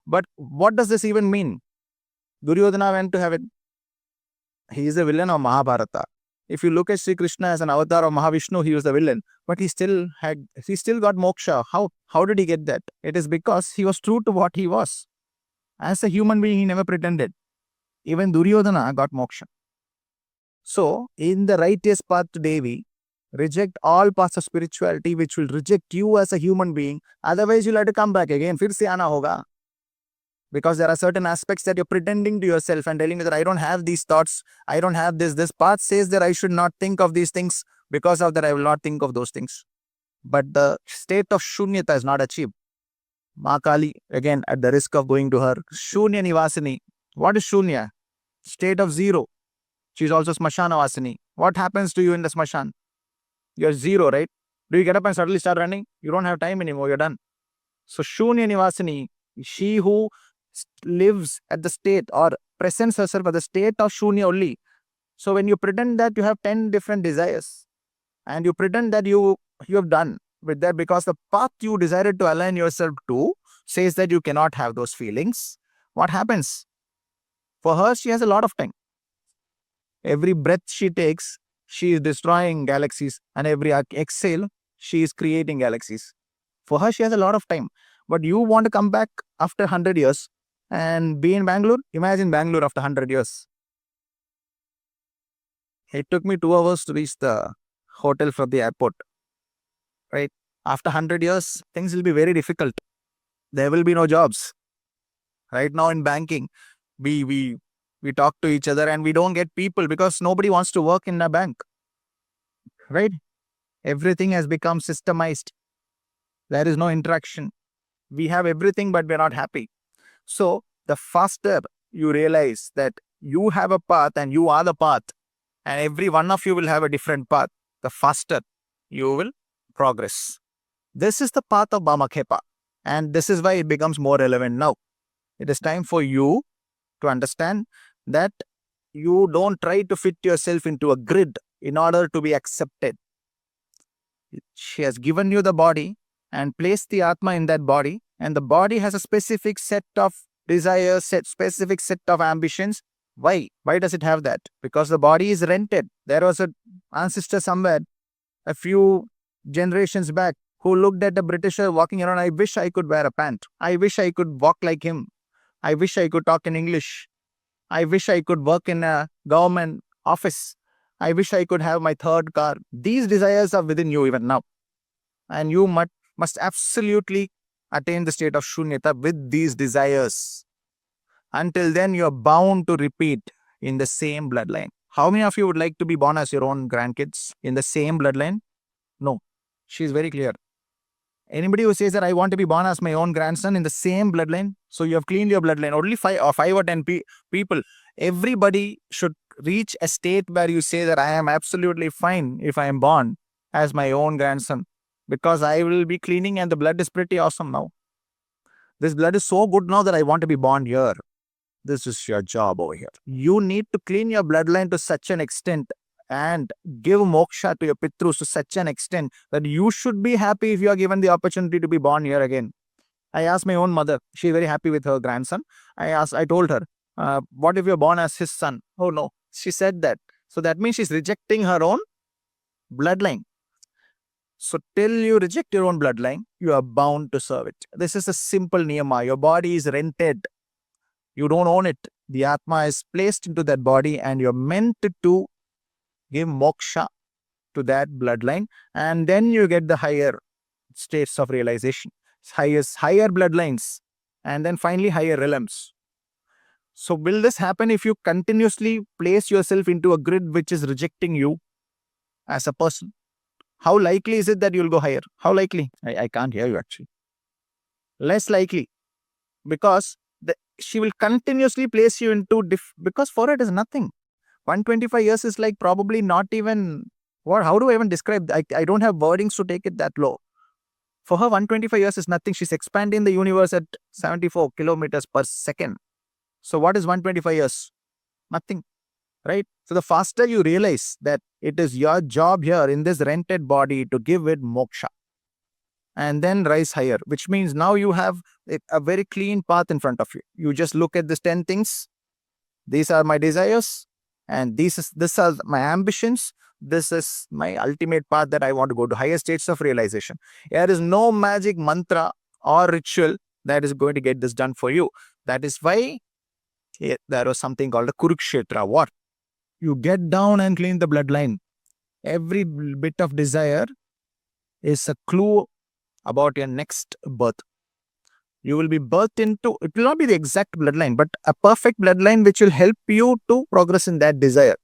But what does this even mean? Duryodhana went to heaven. He is a villain of Mahabharata. If you look at Shri Krishna as an avatar of Mahavishnu, he was the villain. But he still got moksha. How did he get that? It is because he was true to what he was. As a human being, he never pretended. Even Duryodhana got moksha. So, in the righteous path to Devi, reject all paths of spirituality which will reject you as a human being. Otherwise, you'll have to come back again. Fir se aana hoga. Because there are certain aspects that you're pretending to yourself and telling you that I don't have these thoughts, I don't have this. This path says that I should not think of these things. Because of that, I will not think of those things. But the state of shunyata is not achieved. Maa Kaali, again, at the risk of going to her, Shunya Nivasini. What is Shunya? State of zero. She is also Smashana Vasini. What happens to you in the Smashan? You're zero, right? Do you get up and suddenly start running? You don't have time anymore, you're done. So Shunya Nivasini, she who lives at the state or presents herself at the state of Shunya only. So when you pretend that you have 10 different desires and you pretend that you have done with that because the path you decided to align yourself to says that you cannot have those feelings, what happens? For her, she has a lot of time. Every breath she takes, she is destroying galaxies, and every exhale, she is creating galaxies. For her, she has a lot of time. But you want to come back after 100 years and be in Bangalore? Imagine Bangalore after 100 years. It took me 2 hours to reach the hotel from the airport. Right? After 100 years, things will be very difficult. There will be no jobs. Right now in banking, we talk to each other and we don't get people because nobody wants to work in a bank. Right? Everything has become systemized. There is no interaction. We have everything, but we're not happy. So, the faster you realize that you have a path and you are the path, and every one of you will have a different path, the faster you will progress. This is the path of Bhamakhepa, and this is why it becomes more relevant now. It is time for you to understand that you don't try to fit yourself into a grid in order to be accepted. She has given you the body and placed the Atma in that body, and the body has a specific set of desires, specific set of ambitions. Why? Why does it have that? Because the body is rented. There was an ancestor somewhere a few generations back who looked at a Britisher walking around. I wish I could wear a pant. I wish I could walk like him. I wish I could talk in English. I wish I could work in a government office. I wish I could have my third car. These desires are within you even now. And you must absolutely attain the state of shunyata with these desires. Until then, you are bound to repeat in the same bloodline. How many of you would like to be born as your own grandkids in the same bloodline? No. She is very clear. Anybody who says that I want to be born as my own grandson in the same bloodline, so you have cleaned your bloodline. Only 5 or 10 people. Everybody should reach a state where you say that I am absolutely fine if I am born as my own grandson, because I will be cleaning and the blood is pretty awesome now. This blood is so good now that I want to be born here. This is your job over here. You need to clean your bloodline to such an extent and give moksha to your pitrus to such an extent that you should be happy if you are given the opportunity to be born here again. I asked my own mother. She is very happy with her grandson. I told her, what if you're born as his son? Oh no. She said that. So that means she's rejecting her own bloodline. So till you reject your own bloodline, you are bound to serve it. This is a simple niyama. Your body is rented. You don't own it. The Atma is placed into that body and you're meant to give moksha to that bloodline, and then you get the higher states of realization, higher bloodlines, and then finally higher realms. So will this happen if you continuously place yourself into a grid which is rejecting you as a person? How likely is it that you'll go higher? How likely? I can't hear you actually. Less likely, because she will continuously place you into because for it is nothing. 125 years is like probably not even, how do I even describe? I don't have wordings to take it that low. For her, 125 years is nothing. She's expanding the universe at 74 kilometers per second. So what is 125 years? Nothing, right? So the faster you realize that it is your job here in this rented body to give it moksha. and then rise higher, which means now you have a very clean path in front of you. You just look at these 10 things. These are my desires, and this are my ambitions. This is my ultimate path that I want to go to higher states of realization. There is no magic mantra or ritual that is going to get this done for you. That is why there was something called a Kurukshetra war. You get down and clean the bloodline. Every bit of desire is a clue about your next birth. You will be birthed into, it will not be the exact bloodline, but a perfect bloodline which will help you to progress in that desire.